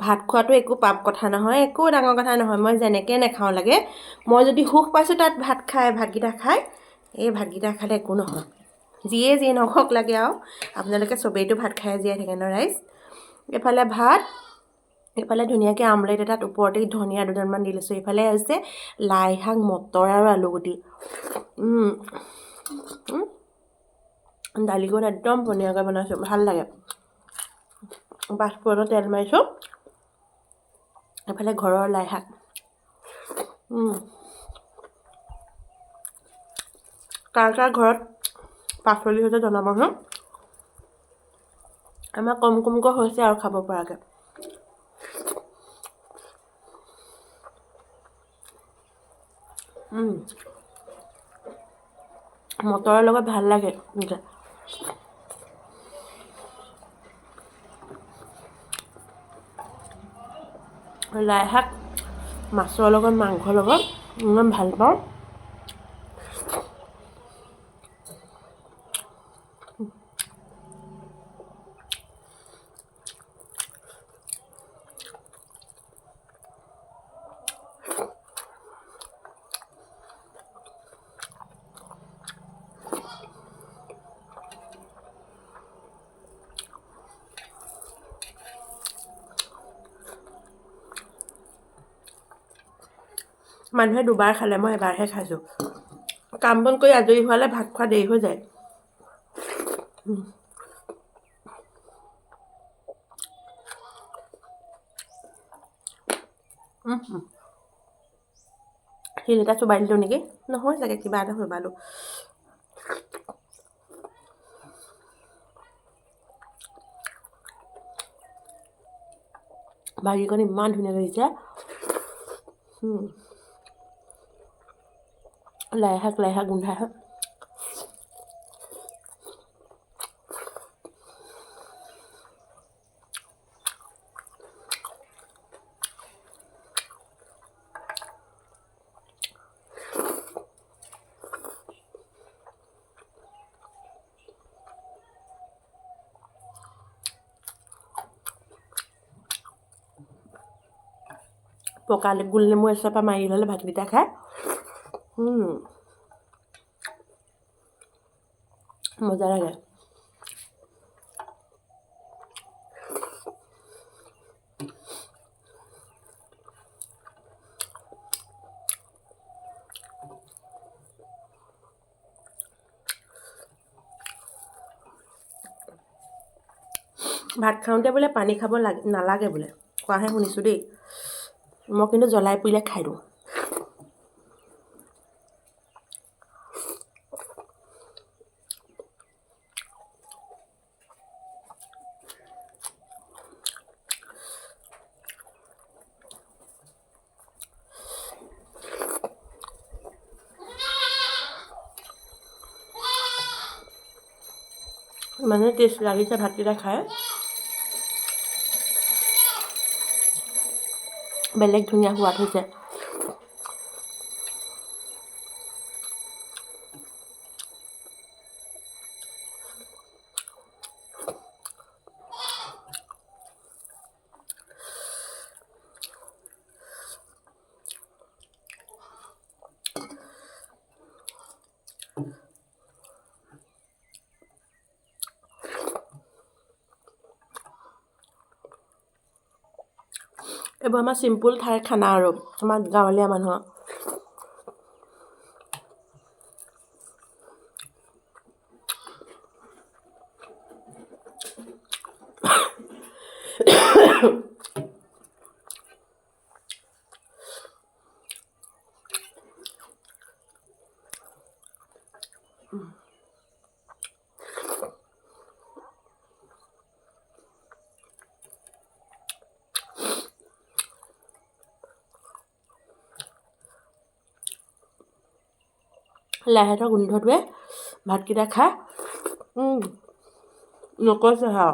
ভাত খোৱাটো একো পাপ কথা নহয়, একো ডাঙৰ কথা নহয়। মই যেনেকৈ নাখাওঁ লাগে, মই যদি সুখ পাইছোঁ তাত ভাতকেইটা খাই, এই ভাতকেইটা খালে একো নহয়। যিয়ে নহওক লাগে আৰু আপোনালোকে চবেইতো ভাত খাই জীয়াই থাকে ন ৰাইজ। এইফালে ভাত, এইফালে ধুনীয়াকৈ আমলেট এটাত ওপৰতে ধনিয়া দুডালমান দি লৈছোঁ। এইফালে হৈছে লাই শাক, মটৰ আৰু আলুগুটি। দালিকণ একদম ধুনীয়াকৈ বনাইছোঁ, ভাল লাগে। পাঁচফোৰণত তেল মাৰিছোঁ। এইফালে ঘৰৰ লাই শাক। কাৰ ঘৰত পাচলি হৈছে জনাবচোন। আমাৰ কমকৈ হৈছে আৰু খাব পৰাকৈ। মটৰৰ লগত ভাল লাগে এনেকৈ। লাই শাক মাছৰ লগত, মাংসৰ লগত ইমান ভাল পাওঁ। মানুহে দুবাৰ খালে, মই এবাৰহে খাইছোঁ। কাম বন কৰি আজৰি হোৱালে ভাত খোৱা দেৰি হৈ যায়। শিল এটা চোবাই দিলোঁ নেকি? নহয় চাগে, কিবা এটা চোবালোঁ। ভাজিকণ ইমান ধুনীয়া লাগিছে। লাই শাক গোন্ধাই। পকা গোল নেমু এচপা মাৰি ল'লে ভাতকেইটা খাই মজা লাগে। ভাত খাওঁতে বোলে পানী খাব নালাগে বোলে, কোৱাহে শুনিছোঁ দেই। মই কিন্তু জ্বলাই পুৰিলে খাই দিওঁ। ইমানে টেষ্ট লাগিছে ভাতকেইটা খাই, বেলেগ ধুনীয়া সোৱাদ হৈছে। এইবোৰ আমাৰ চিম্পুল ঠাইৰ খানা আৰু আমাৰ গাঁৱলীয়া মানুহৰ। লাই শাকৰ গোন্ধটোৱে ভাতকেইটা খাই নকৈছে আৰু।